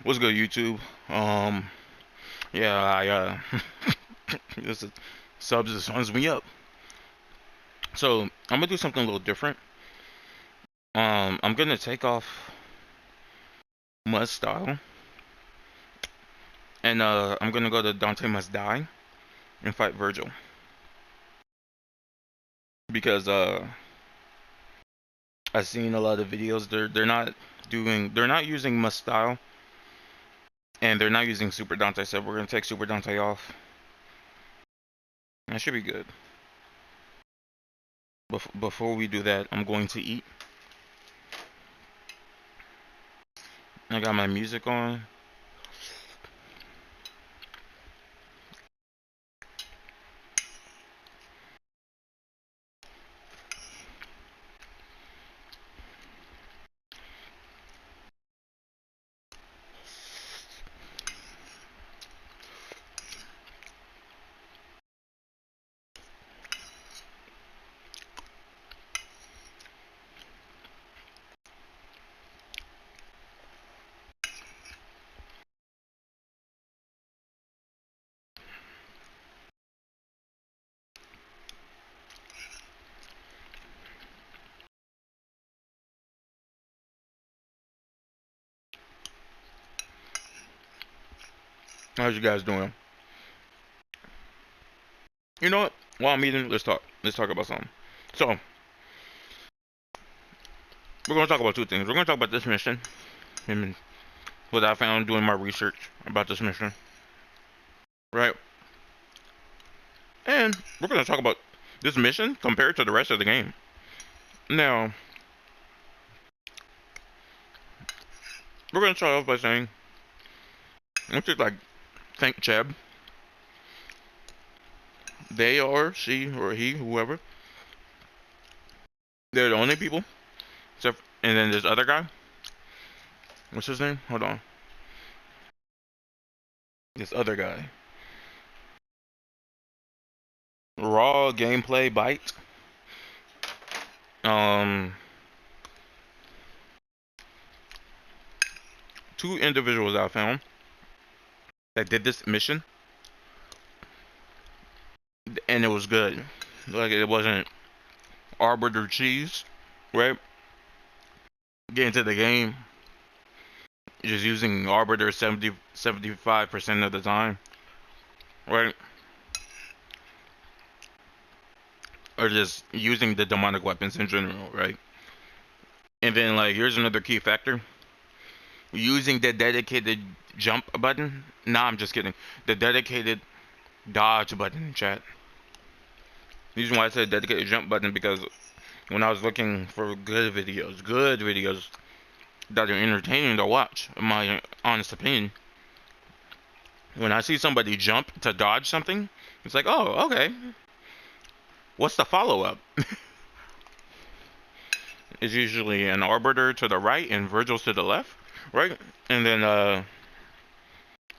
What's good, YouTube? Yeah, this is, subs just runs me up. So I'm gonna do something a little different. I'm gonna take off Must Style, and I'm gonna go to Dante Must Die and fight Vergil because I've seen a lot of videos. They're not using Must Style, and they're not using Super Dante. So we're gonna take Super Dante off. That should be good. Before we do that, I'm going to eat. I got my music on. How's you guys doing? You know what? While I'm eating, let's talk. Let's talk about something. So, we're going to talk about two things. We're going to talk about this mission and what I found doing my research about this mission, right? And we're going to talk about this mission compared to the rest of the game. Now, we're going to start off by saying, let's just like thank Cheb. They or she or he, whoever, they're the only people. Except, and then this other guy. What's his name? Hold on. This other guy. Raw gameplay bite. Um, Two individuals I found that did this mission, and it was good. Like it wasn't arbiter cheese, right? Get into the game, just using arbiter 75% of the time, right? Or just using the demonic weapons in general, right? And then like here's another key factor: using the dedicated jump button. Nah, I'm just kidding. The dedicated dodge button in chat. The reason why I said dedicated jump button because when I was looking for good videos that are entertaining to watch, in my honest opinion, when I see somebody jump to dodge something, it's like, oh, okay. What's the follow up? It's usually an arbiter to the right and Vergil's to the left, right? And then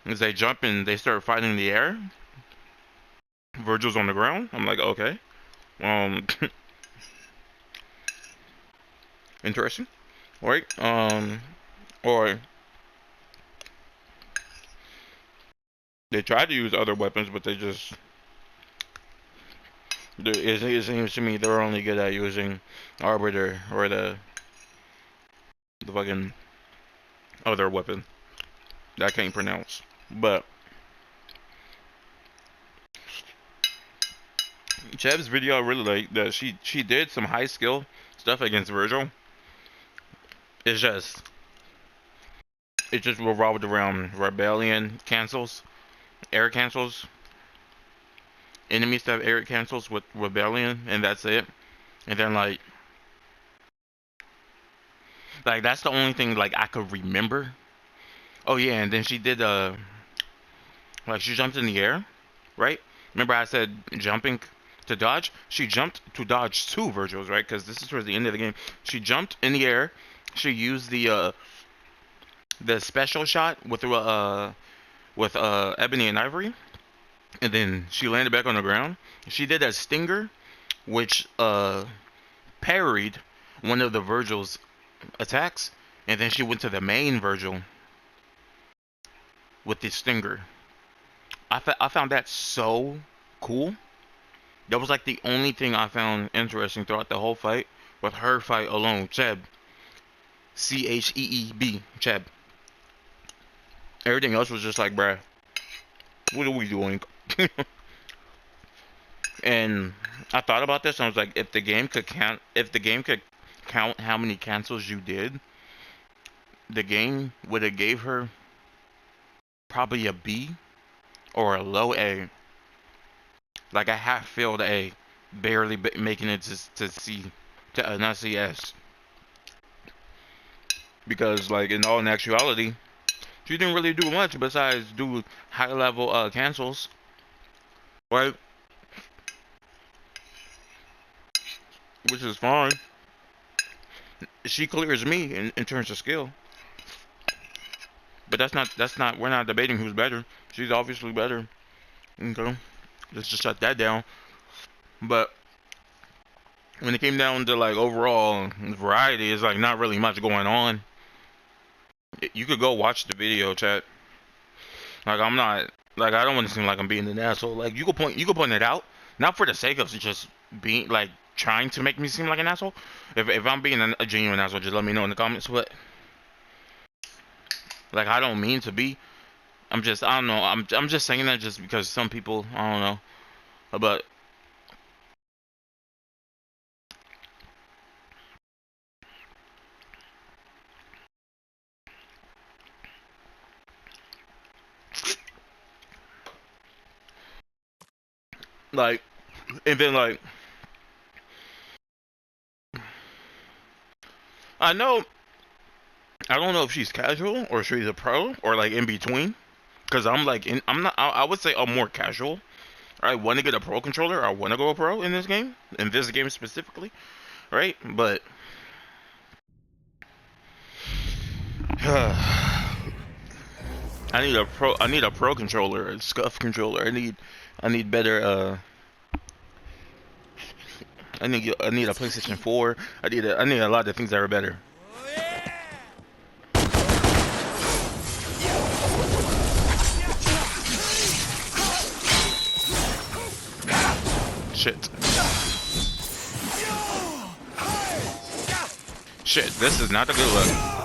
as they jump and they start fighting in the air, Vergil's on the ground. I'm like, okay, um, interesting, right? Or they tried to use other weapons, but they just it seems to me they're only good at using arbiter or the fucking other weapon that I can't pronounce. But Chev's video, I really like that she did some high skill stuff against Vergil. It's just it just revolved around rebellion cancels, air cancels, enemies that have air cancels with rebellion, and that's it. And then like that's the only thing like I could remember. Oh yeah, and then she did like she jumped in the air, right? Remember I said jumping to dodge? She jumped to dodge two Vergils, right? Because this is towards the end of the game. She jumped in the air. She used the special shot with Ebony and Ivory, and then she landed back on the ground. She did a stinger, which parried one of the Vergil's attacks, and then she went to the main Vergil with the stinger. I found that so cool. That was like the only thing I found interesting throughout the whole fight. With her fight alone, Cheb, Cheeb, Cheb. Everything else was just like, bruh, what are we doing? And I thought about this, and I was like, if the game could count how many cancels you did, the game would have gave her probably a B or a low A, like a half failed A, barely making it to C, to not CS. Because like in all actuality, she didn't really do much besides do high level cancels, right? Which is fine. She clears me in terms of skill, but that's not we're not debating who's better. She's obviously better. Okay, let's just shut that down. But when it came down to like overall variety, it's like not really much going on. You could go watch the video, chat. Like I'm not like I don't want to seem like I'm being an asshole. Like you could point it out, not for the sake of just being like trying to make me seem like an asshole. If I'm being a genuine asshole, just let me know in the comments. But like I don't mean to be. I don't know. I'm just saying that just because some people I don't know. But like and then like I know I don't know if she's casual or she's a pro or like in between. Cause I'm like I'm not. I would say I'm more casual. I want to get a pro controller. I want to go a pro in this game specifically, right? But I need a pro. I need a pro controller, a scuff controller. I need better. I need a PlayStation 4. I need a lot of things that are better. Shit. Shit, this is not a good look.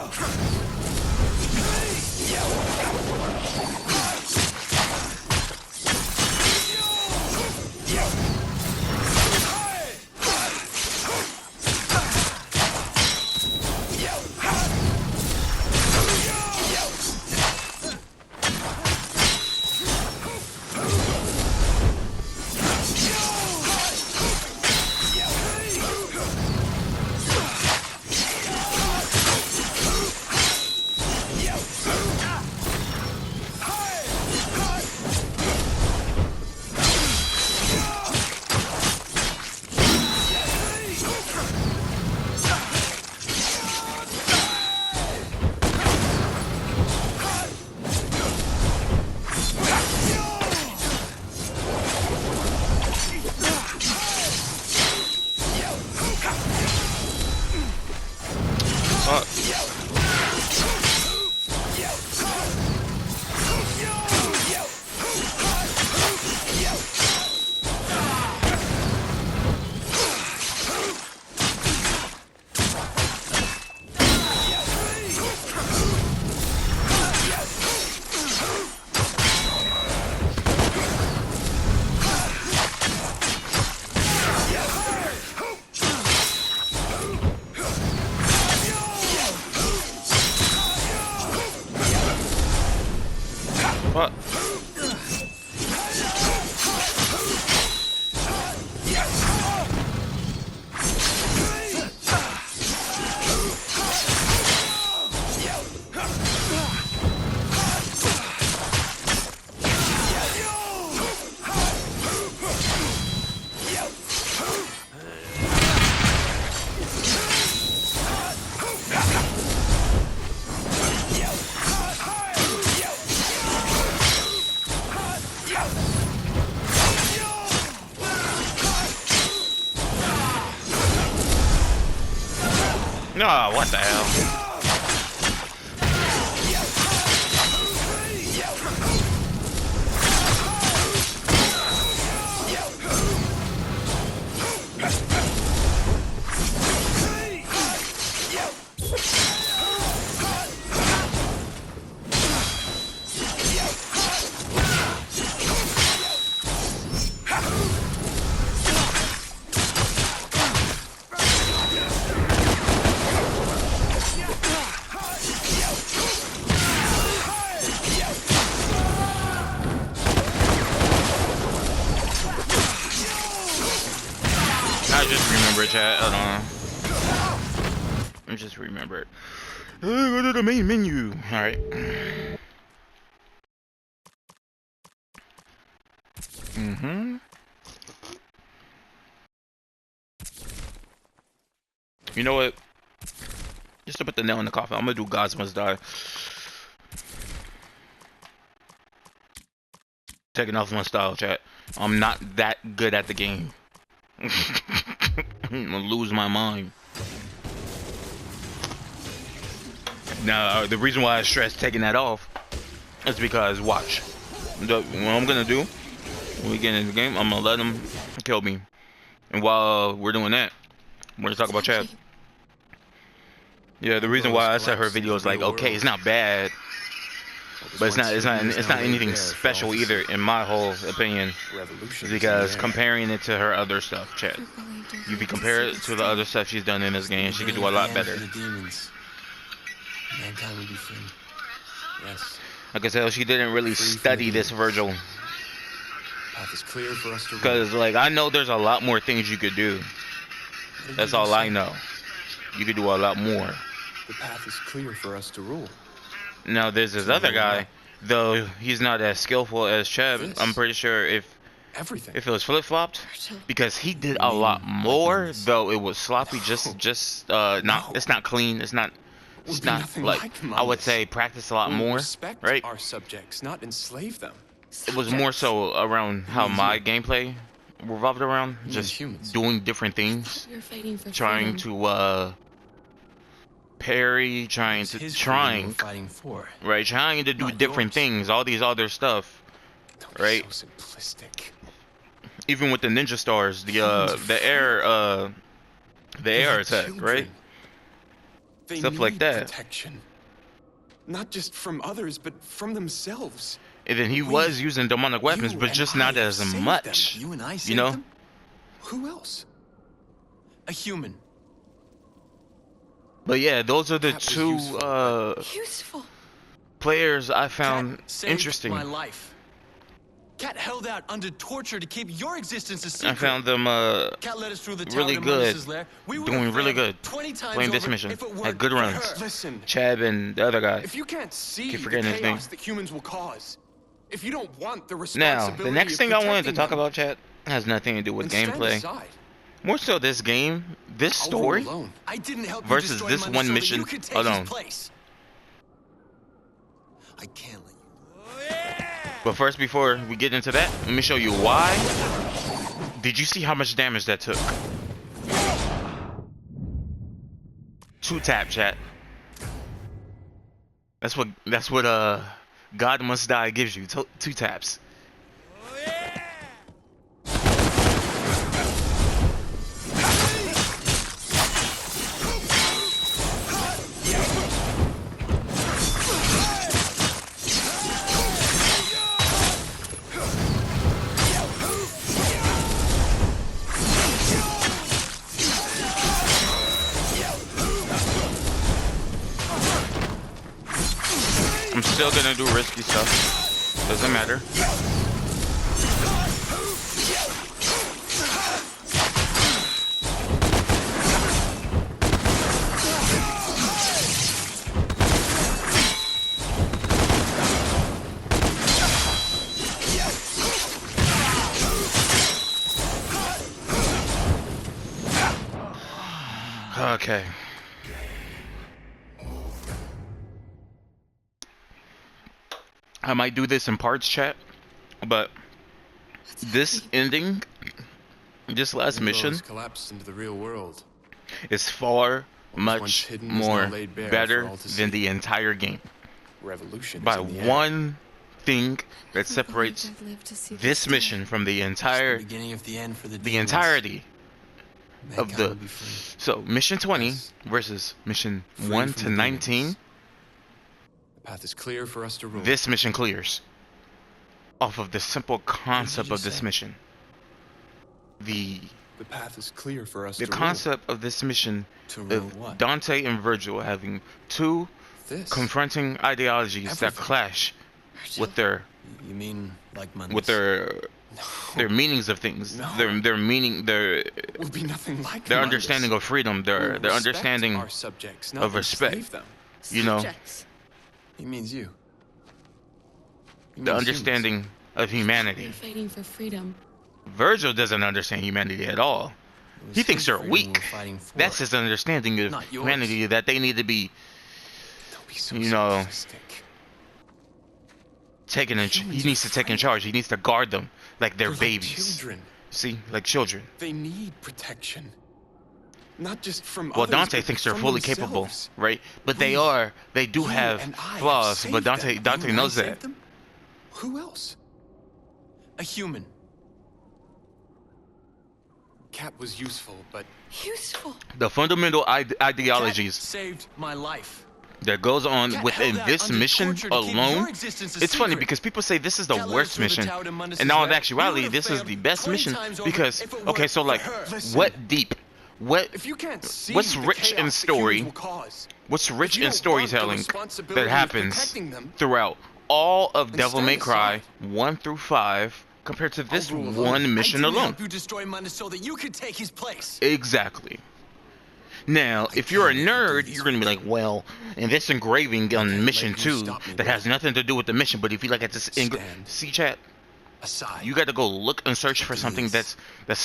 What? No, what the hell? I just remember chat. Hold on. I just remember it. Go to the main menu. Alright. You know what? Just to put the nail in the coffin, I'm gonna do Gods Must Die. Taking off my style, chat. I'm not that good at the game. I'm gonna lose my mind. Now, the reason why I stress taking that off is because, watch. What I'm gonna do when we get in the game, I'm gonna let him kill me. And while we're doing that, we're gonna talk about chat. Yeah, the reason why I said her video is like, okay, it's not bad, but it's not anything special either, in my whole opinion. Because comparing it to her other stuff, chat. You be compare it to the other stuff she's done in this game, she could do a lot better. Like I said, she didn't really study this Vergil. Because, like, I know there's a lot more things you could do. That's all I know. You could do a lot more. The path is clear for us to rule. Now there's this other guy, though he's not as skillful as Cheb. I'm pretty sure if it was flip-flopped, because he did a lot more, though it was sloppy. It's not clean. It's not like I would say practice a lot more, right? Our subjects, not enslave them. It was more so around how my gameplay revolved around, just doing different things, trying to parry, trying to do different things, all these other stuff, right? So simplistic. Even with the ninja stars, the air attack, right? Stuff like that. Protection. Not just from others, but from themselves. And then he was using demonic weapons, but just not as much. You and I saved you know? them? Who else? A human. But yeah, those are the two players I found interesting. My life. Cat held out under torture to keep your existence a secret. I found them Cat led us through the really good, doing really good, playing this mission. Had good runs. Listen, Chab and the other guy. if you can't see Keep the forgetting his name. chaos that humans will cause, if you don't want the Now, responsibility the next of thing I wanted to protecting talk them, about, chat, has nothing to do with then stand gameplay. aside. More so this game, this I'll rule story, alone. I didn't help you versus destroy this him one so that mission you could take alone. his place. I can't let you. But first, before we get into that, let me show you why. Did you see how much damage that took? 2 tap, chat. That's what God Must Die gives you. 2 taps. I'm still gonna do risky stuff. Doesn't matter. Okay. I might do this in parts, chat, but this ending, this last mission, collapsed into the real world. is far once much hidden is now more laid bare better for all to than see. the entire game. Revolution By is in the air. one thing that separates this mission from the entire, Beginning of the end for the the demons. entirety of Mankind the. will be free. So mission 20 Yes. versus mission Free 1 from to the 19. demons. The path is clear for us to rule. This mission clears off of the simple concept you of this say? mission. The path is clear for us the to rule. concept of this mission To rule of what? Dante and Vergil having two This. confronting ideologies that Everything. clash with their You mean like Mondays? with their Their meanings of things. No. Their meaning. Their We'll be nothing like their Mundus. understanding of freedom. Their We'll respect understanding our subjects, not of respect. enslave them. You know, Subjects. He means you. He the means understanding of humanity. They're fighting for freedom. Virgil doesn't understand humanity at all. humans. He thinks they're Freedom weak. we're fighting for. That's his understanding of Not yours. humanity, that they need to be Don't be so you know, simplistic. taken in. He Humans needs to take in fight. charge. He needs to guard them like they're Like babies. children. See, like children. They need protection. Not just from Well, others, Dante but thinks they're from fully themselves. capable, right? But they We, are. They do you have and I flaws. saved But Dante them. Dante You and I knows saved that. them? Who else? A human. Cat was useful, but Useful. The fundamental Cat ideologies saved my life. that goes on Cat within held out this under mission torture to keep your alone. existence a It's funny secret. because people say this is the Cat led us worst through the mission, tower to Mundus's and in all web. actuality, We would've this is failed the best 20 mission times over because if it weren't okay, so for like, her. what deep, what If you can't see what's the rich in chaos the story? humans will cause, What's if rich you in don't want the storytelling responsibility that of happens protecting them, throughout all of then Devil May stand Cry aside. 1 through 5 compared to this I'll rule one alone. mission I didn't alone? help you destroy Mundus so that you could take his place. Exactly. Now, if you're a can't let you do nerd, this you're gonna be like, well, and this engraving can't on mission let you 2 stop me, that has Will. nothing to do with the mission, but if you look at this Stand see chat, Aside. you got to go look and search for something that's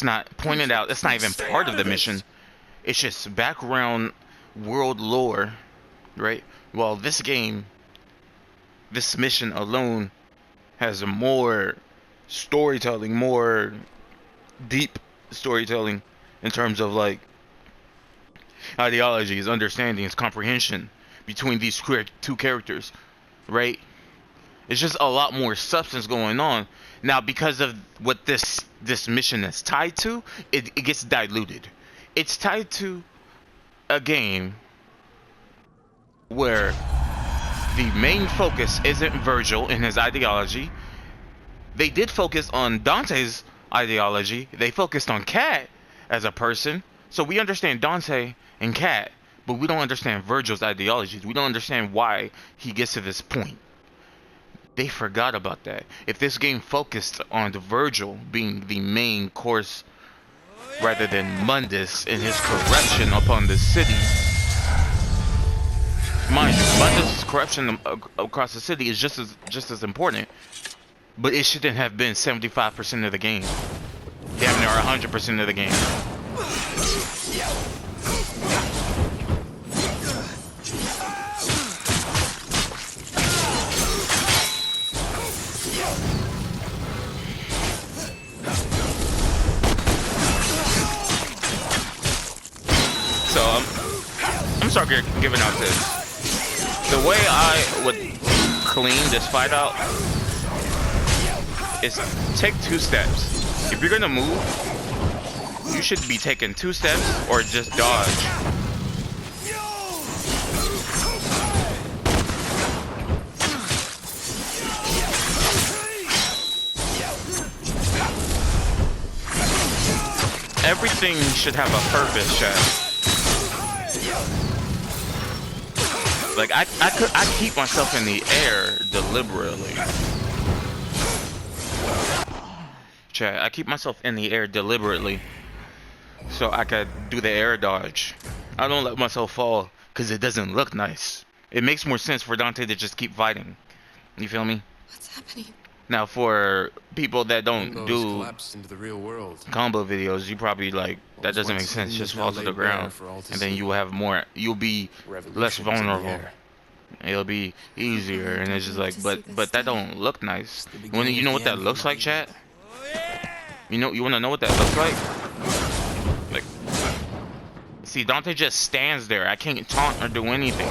not pointed out. That's not even Stay part out of the of this. mission. It's just background world lore, right? Well, this mission alone has more storytelling, more deep storytelling in terms of like ideologies, understandings, comprehension between these two characters, right? It's just a lot more substance going on. Now, because of what this mission is tied to, it gets diluted. It's tied to a game where the main focus isn't Vergil and his ideology. They did focus on Dante's ideology. They focused on Cat as a person. So we understand Dante and Cat, but we don't understand Vergil's ideologies. We don't understand why he gets to this point. They forgot about that. If this game focused on Vergil being the main course rather than Mundus and his corruption upon the city, mind you, Mundus' corruption across the city is just as important, but it shouldn't have been 75% of the game. Damn near 100% of the game. So I'm sorry giving out this. The way I would clean this fight out is take 2 steps. If you're gonna move, you should be taking 2 steps or just dodge. Everything should have a purpose, chat. Like I keep myself in the air deliberately. Chat, I keep myself in the air deliberately so I could do the air dodge. I don't let myself fall because it doesn't look nice. It makes more sense for Dante to just keep fighting. You feel me? What's happening? Now, for people that don't Rainbows do collapsed into the real world. combo videos, you probably like that doesn't make sense. Just fall to the ground, and then you will have more. You'll be less Revolutions in the vulnerable. air. It'll be easier, and it's just like, but that don't look nice. the When beginning you know of what the that end, looks like, maybe. chat? You want to know what that looks like? Like, see, Dante just stands there. I can't taunt or do anything.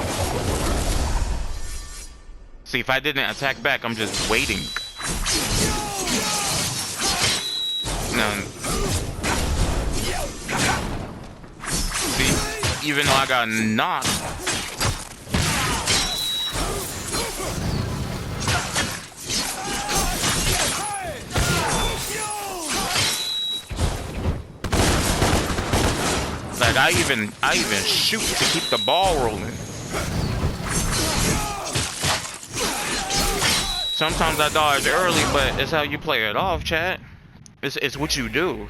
See, if I didn't attack back, I'm just waiting. Now, see, even though I got knocked, like I even shoot to keep the ball rolling. Sometimes I dodge early, but it's how you play it off, chat. It's what you do.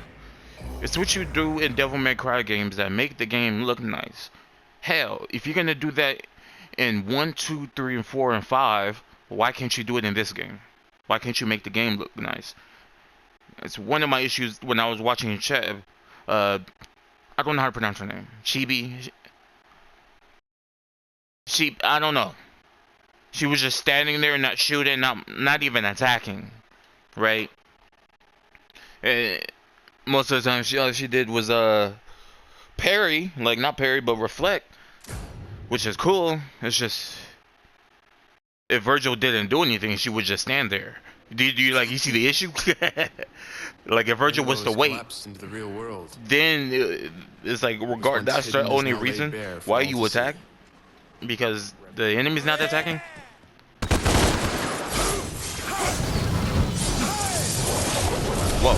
It's what you do in Devil May Cry games that make the game look nice. Hell, if you're gonna do that in 1, 2, 3, and 4, and 5, why can't you do it in this game? Why can't you make the game look nice? It's one of my issues when I was watching Cheb. I don't know how to pronounce her name. I don't know. She was just standing there, not shooting, not even attacking, right? Most of the time, all she did was parry, like not parry, but reflect, which is cool. It's just if Vergil didn't do anything, she would just stand there. Do you like you see the issue? Like if Vergil was to wait, into the real world. then it's like regard. That's the only reason why you attack, because the enemy's not attacking. Whoa.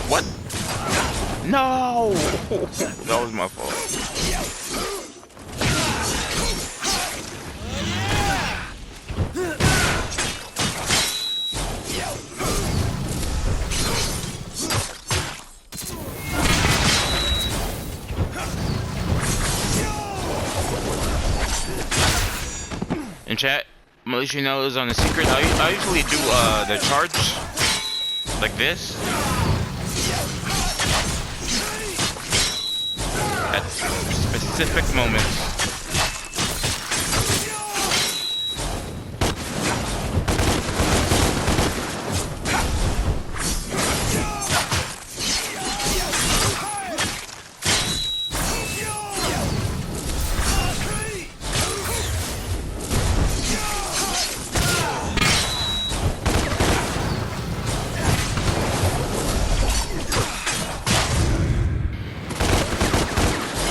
What? No! That was my fault. In chat, Malaysia knows on the secret. I usually do the charge like this. At specific moments.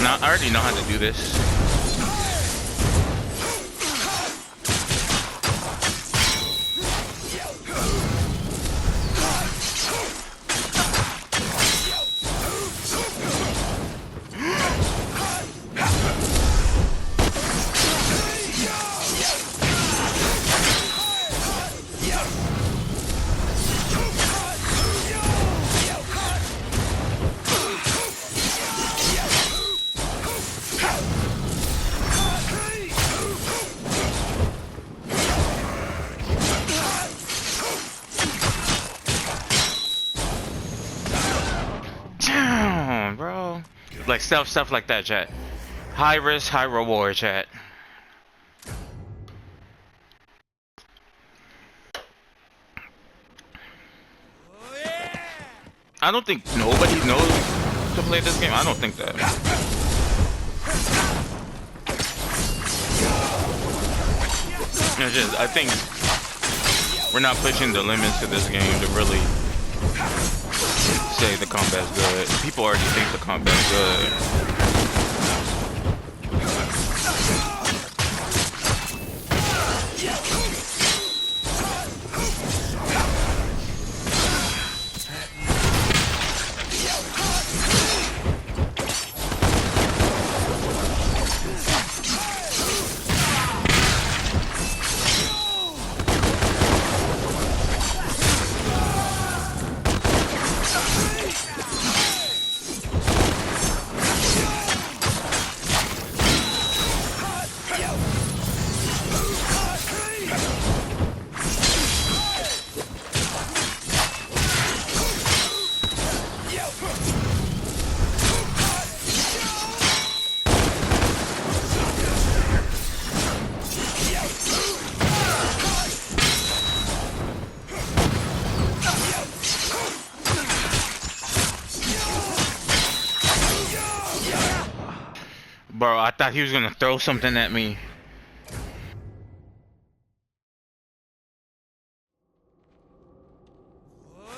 I already know how to do this. Bro, like stuff like that, chat. High risk, high reward, chat. I don't think nobody knows to play this game. I don't think that. It's just, I think we're not pushing the limits of this game to really say the combat's good. People already think the combat's good. Bro, I thought he was gonna throw something at me.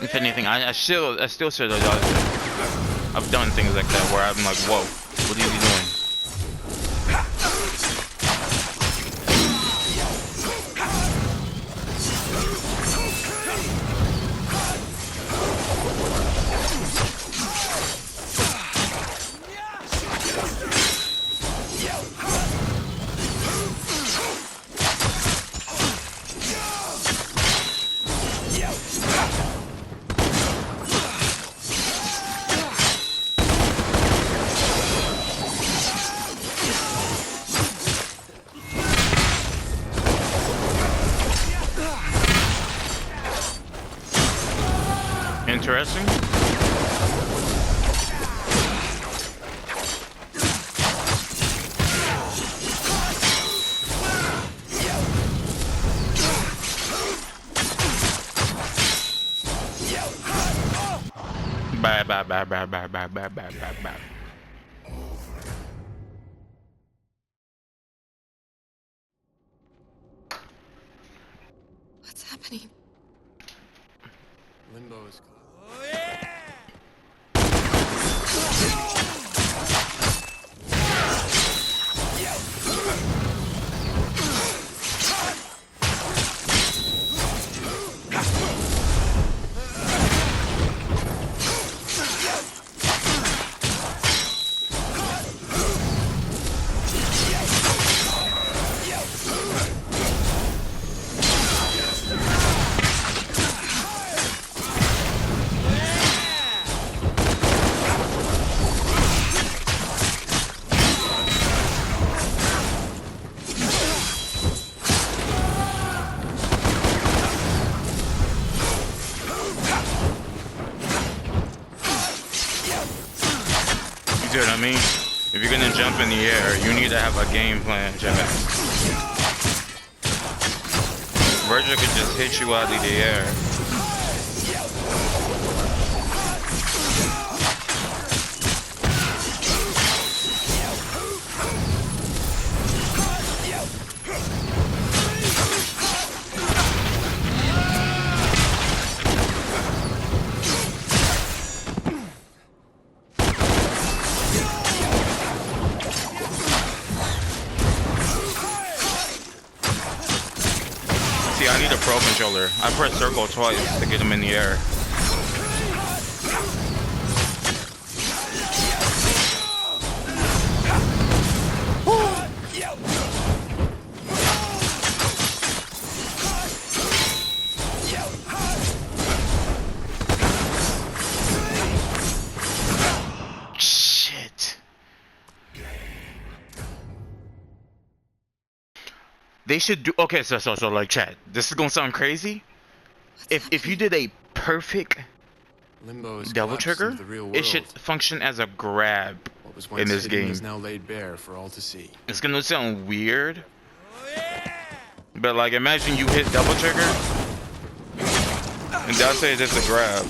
If anything, I still should have. I've done things like that where I'm like, whoa, what is he doing? Interesting. Bye bye bye bye bye bye bye bye bye bye. What's happening? Limbo is closed. You know what I mean? If you're gonna jump in the air, you need to have a game plan, Jack. Vergil could just hit you out of the air. See, I need a pro controller. I press circle twice to get him in the air. Shit. They should do okay. So like, chat. This is gonna sound crazy. If you did a perfect Limbo is double collapsed trigger, into the real world. it should function as a grab What was in once this hidden game. is now laid bare for all to see. It's gonna sound weird, but like, imagine you hit double trigger, and Dante just a grab.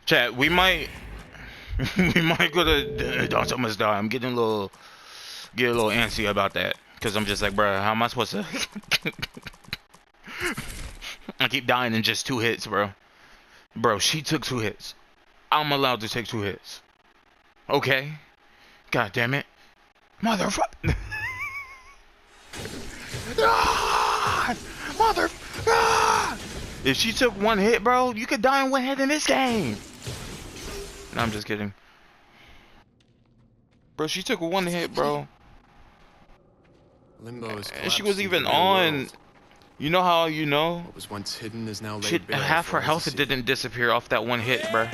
Chat, we might go to Dante must die. I'm getting a little antsy about that, because I'm just like, bro, how am I supposed to? I keep dying in just 2 hits, bro. Bro, she took 2 hits. I'm allowed to take 2 hits. Okay. God damn it, motherfucker. Mother. If she took 1 hit, bro, you could die in 1 hit in this game. No, I'm just kidding. Bro, she took 1 hit, bro. Limbo is And she was collapsed even into the real on. world. You know how you know? What was once hidden is now laid Shit, bare half for her all health to see. didn't disappear off that 1 hit, bro.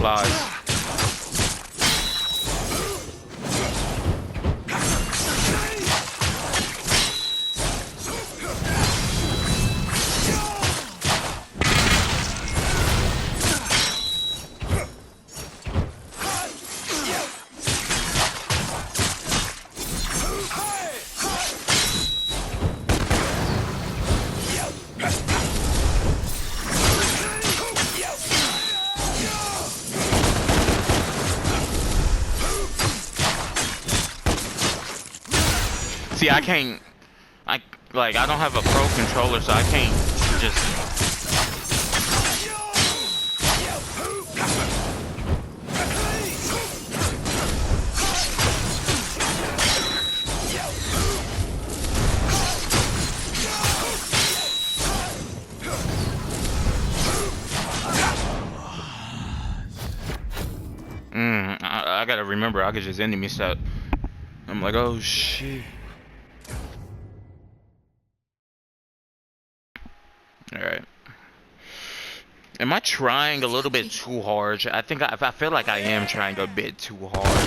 flies. See, I can't. I don't have a pro controller, so I can't just. I gotta remember, I could just enemy stuff. I'm like, oh shit. Alright. Am I trying a little bit too hard? I think I feel like I am trying a bit too hard.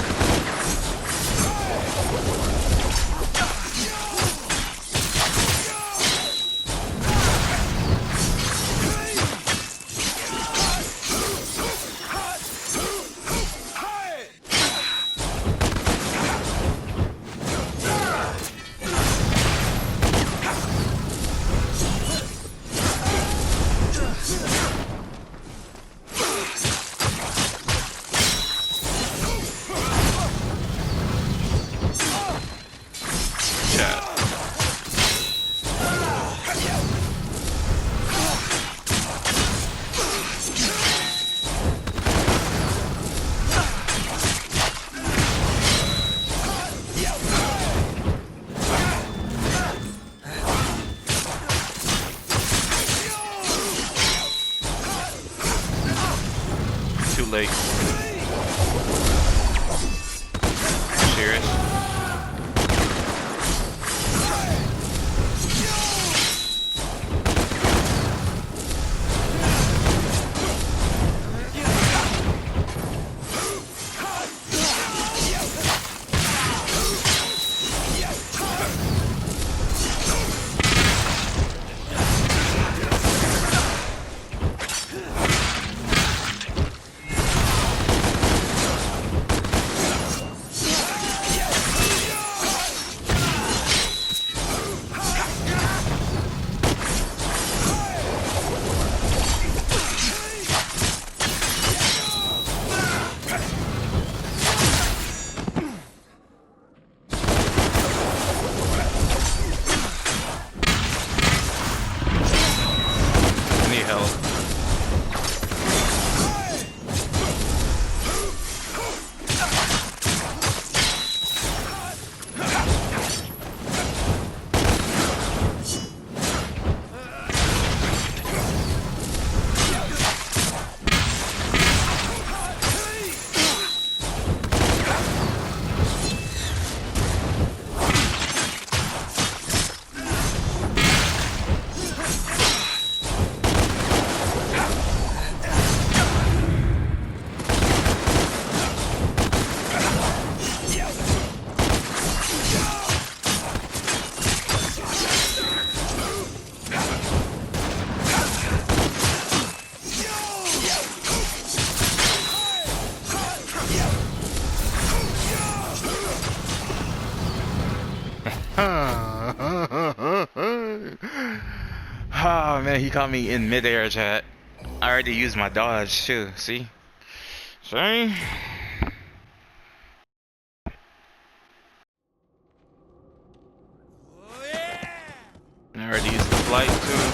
Too late. Serious? Oh man, he caught me in midair, chat. I already used my dodge too, see? See? I already used the flight too.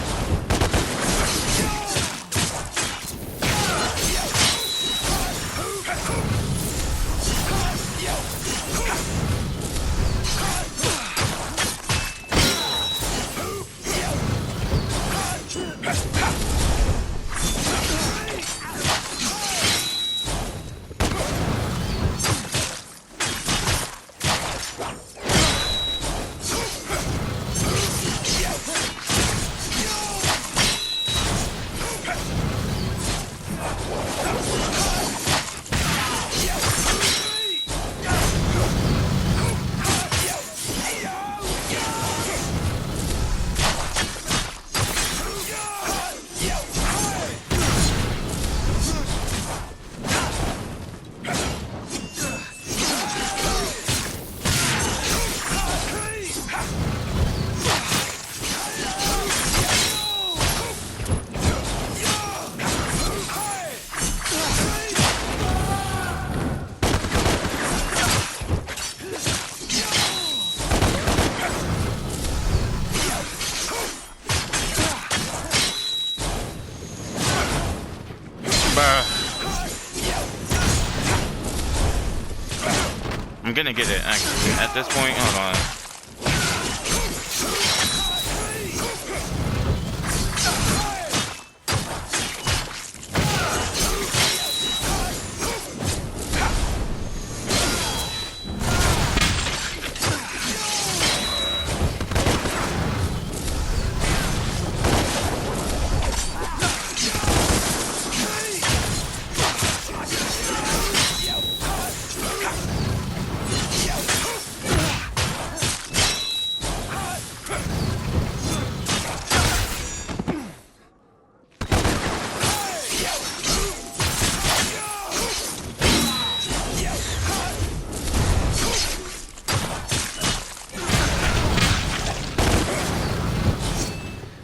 I'm gonna get it actually. At this point, hold on.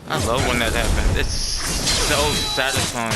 I love when that happens. It's so satisfying.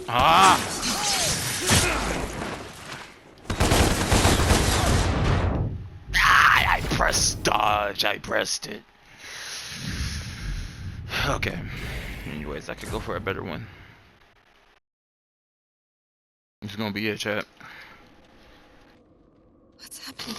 Ah! I pressed dodge. I pressed it. Okay. Anyways, I could go for a better one. It's gonna be it, chat. What's happening?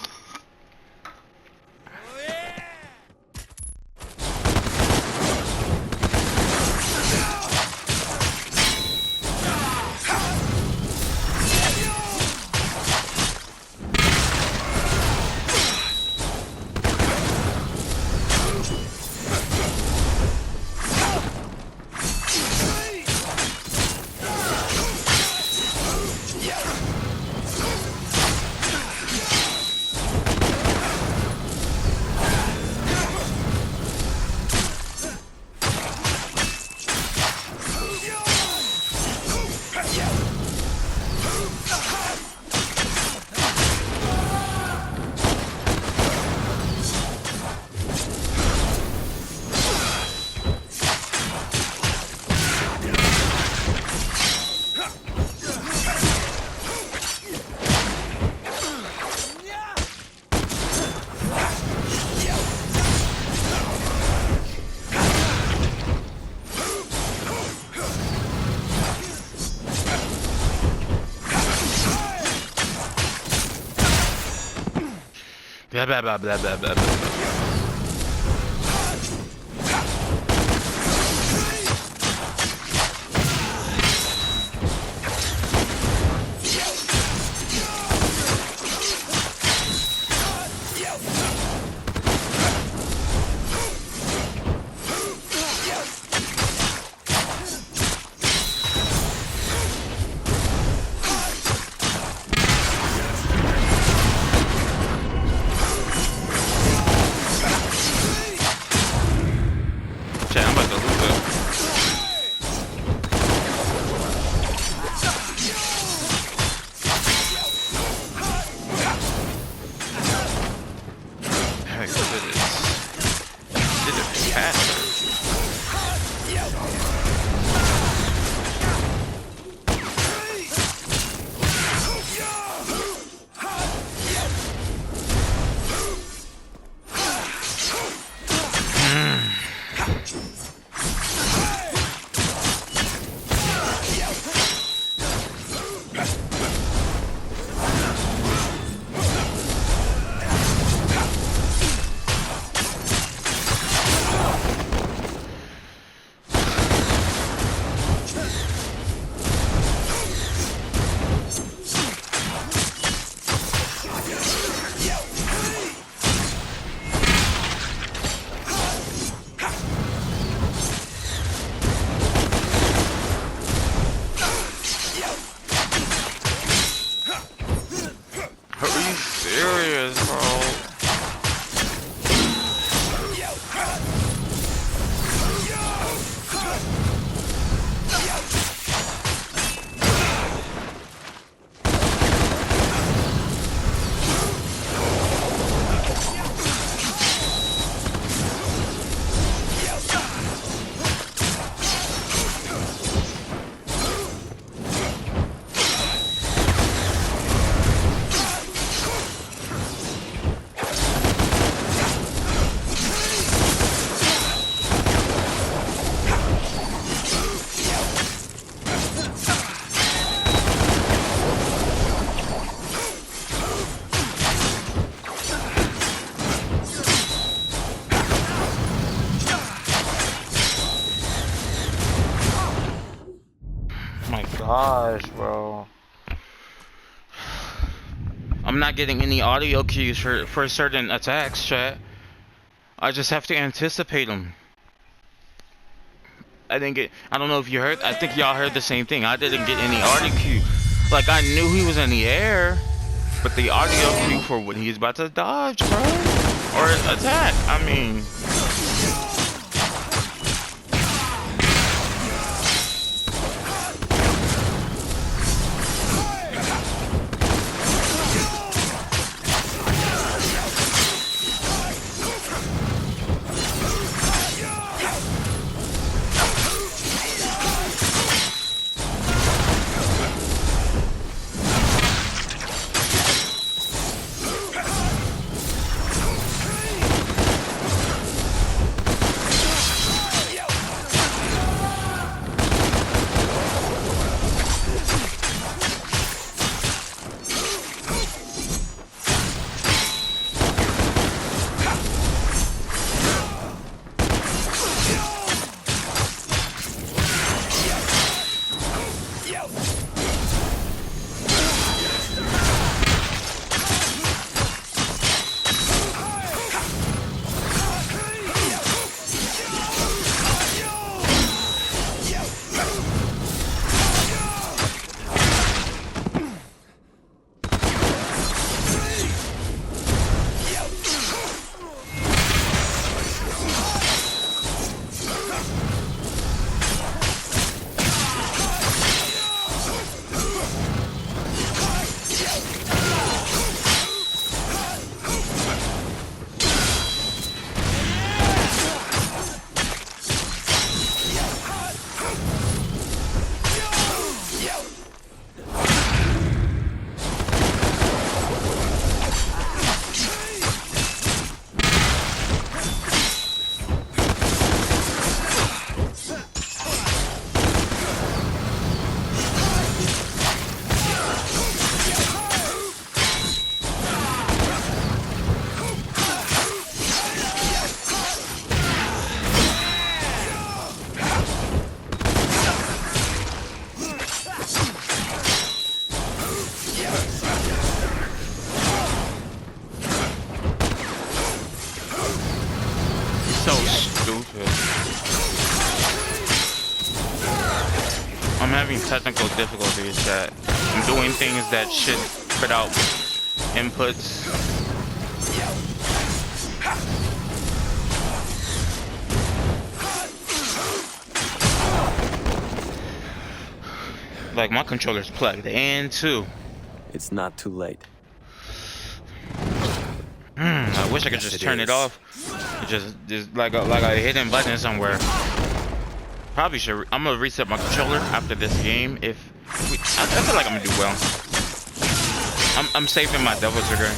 Blah blah blah blah blah blah blah. gosh, bro. I'm not getting any audio cues for certain attacks, chat. I just have to anticipate them. I don't know if you heard. I think y'all heard the same thing. I didn't get any audio cue. Like, I knew he was in the air, but the audio cue for when he's about to dodge, bro, or attack. I mean. So stupid. I'm having technical difficulties that I'm doing things that should put out inputs. Like, my controller's plugged in too. It's not too late. I wish I could just turn it off. Just like a hidden button somewhere. Probably should. I'm gonna reset my controller after this game. I feel like I'm gonna do well. I'm saving my devil trigger.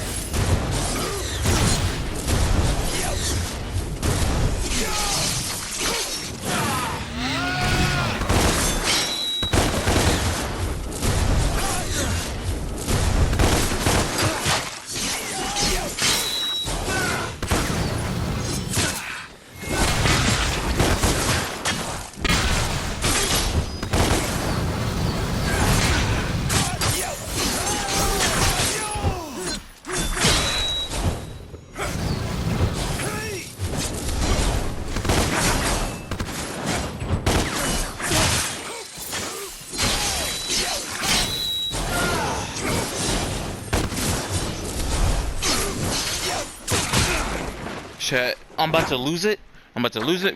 I'm about to lose it.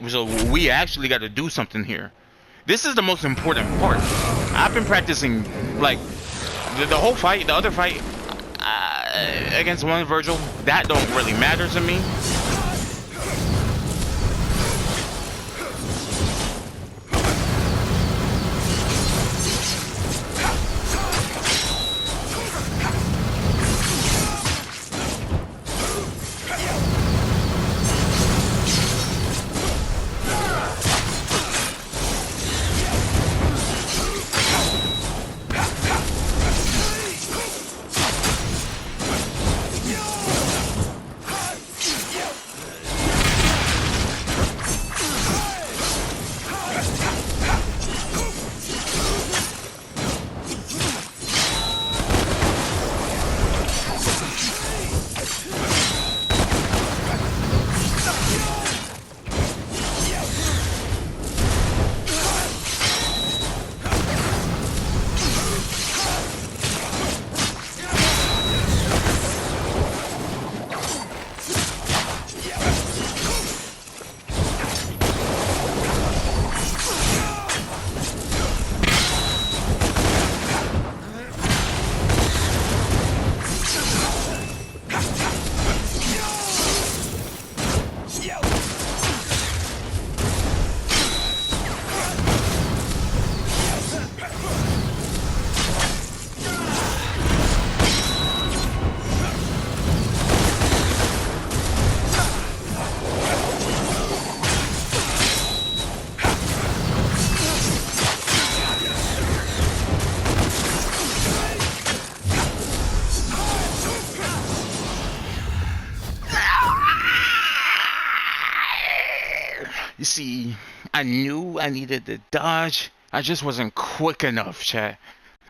So we actually got to do something here. This is the most important part. I've been practicing, like, the whole fight, the other fight against one Vergil. That don't really matter to me. see, I knew I needed to dodge. I just wasn't quick enough, chat.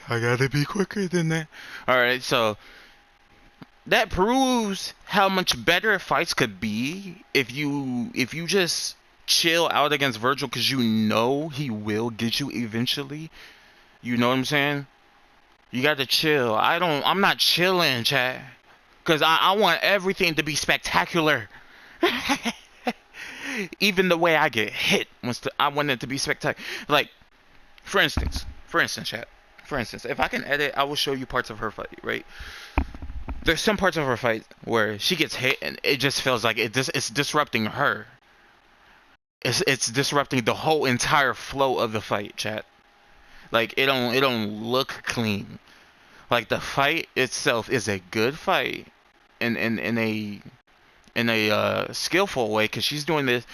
I gotta be quicker than that. Alright, so that proves how much better fights could be if you just chill out against Vergil, because you know he will get you eventually. You know what I'm saying? You gotta chill. I'm not chilling, chat. Because I want everything to be spectacular. Even the way I get hit, I want it to be spectacular. Like, for instance, chat. For instance, if I can edit, I will show you parts of her fight, right? There's some parts of her fight where she gets hit and it just feels like it's disrupting her. It's disrupting the whole entire flow of the fight, chat. Like, it don't look clean. Like, the fight itself is a good fight in a skillful way, because she's doing these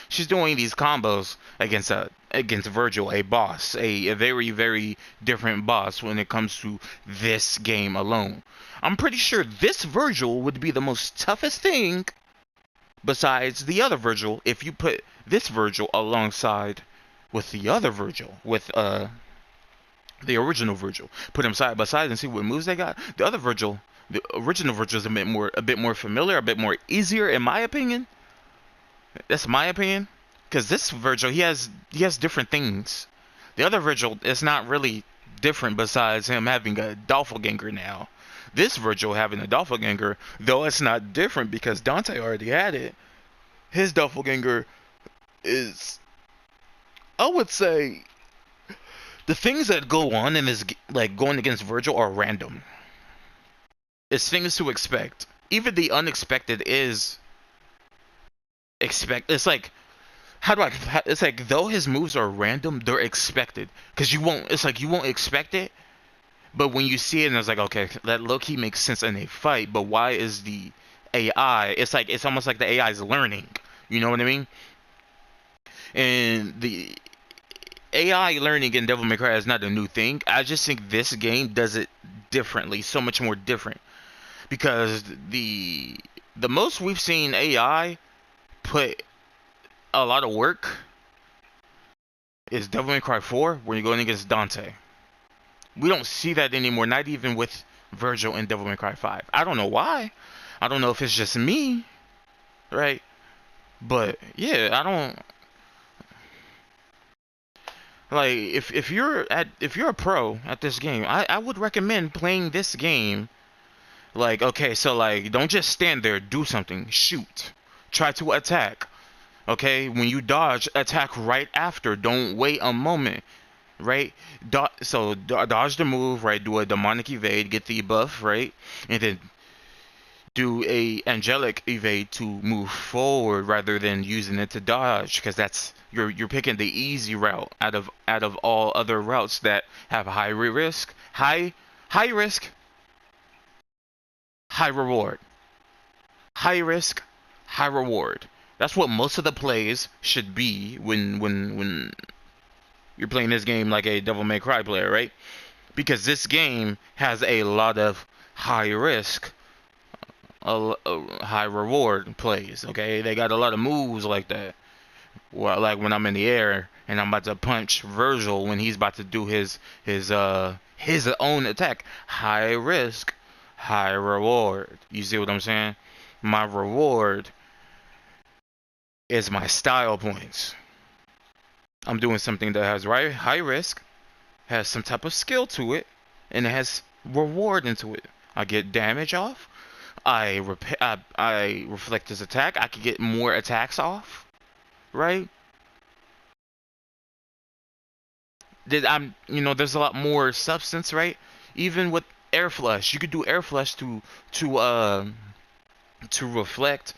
combos against Vergil, a boss, a very, very different boss when it comes to this game alone. I'm pretty sure this Vergil would be the most toughest thing besides the other Vergil if you put this Vergil alongside with the other Vergil, with the original Vergil. Put them side by side and see what moves they got. The other Vergil, the original Vergil, is a bit more familiar, a bit more easier, in my opinion. That's my opinion. Because this Vergil, he has different things. The other Vergil is not really different besides him having a doppelganger now. This Vergil having a doppelganger, though it's not different because Dante already had it. His doppelganger is, I would say, the things that go on in this, like going against Vergil, are random. It's things to expect. Even the unexpected is It's like, it's like, though his moves are random, they're expected. Because you won't expect it. But when you see it, and it's like, okay, that low-key makes sense in a fight. But why is the AI? It's almost like the AI is learning. You know what I mean? And the AI learning in Devil May Cry is not a new thing. I just think this game does it differently, so much more different. Because the most we've seen AI put a lot of work is Devil May Cry 4, when you're going against Dante. We don't see that anymore, not even with Vergil in Devil May Cry 5. I don't know why. I don't know if it's just me, right? But yeah, I don't like, if you're a pro at this game, I would recommend playing this game. Like, okay, so like, don't just stand there, do something, shoot, try to attack. Okay, when you dodge, attack right after. Don't wait a moment, right? Dodge the move, right? Do a demonic evade, get the buff, right? And then do a angelic evade to move forward rather than using it to dodge, because that's you're picking the easy route out of all other routes that have high risk, high risk, high reward. High risk, high reward. That's what most of the plays should be when you're playing this game like a Devil May Cry player, right? Because this game has a lot of high risk, a high reward plays. Okay, they got a lot of moves like that. Well, like when I'm in the air and I'm about to punch Vergil when he's about to do his own attack. High risk, high reward. You see what I'm saying? My reward is my style points. I'm doing something that has high risk, has some type of skill to it, and it has reward into it. I get damage off. I reflect his attack. I can get more attacks off, right? There's a lot more substance, right? Even with air flush, you could do air flush to reflect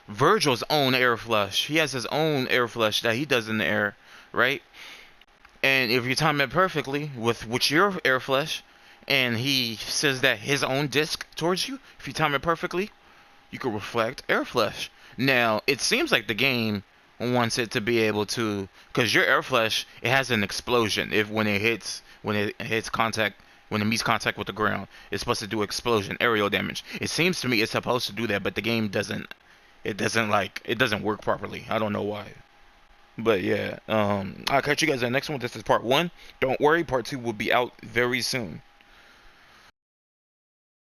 Vergil's own air flush. He has his own air flush that he does in the air, right? And if you time it perfectly with your air flush, and he says that his own disc towards you, if you time it perfectly, you can reflect air flush. Now, it seems like the game wants it to be able to, because your air flush, it has an explosion when it meets contact with the ground. It's supposed to do explosion, aerial damage. It seems to me it's supposed to do that, but the game doesn't. It doesn't work properly. I don't know why. But yeah, I'll catch you guys in the next one. This is part one. Don't worry, part two will be out very soon.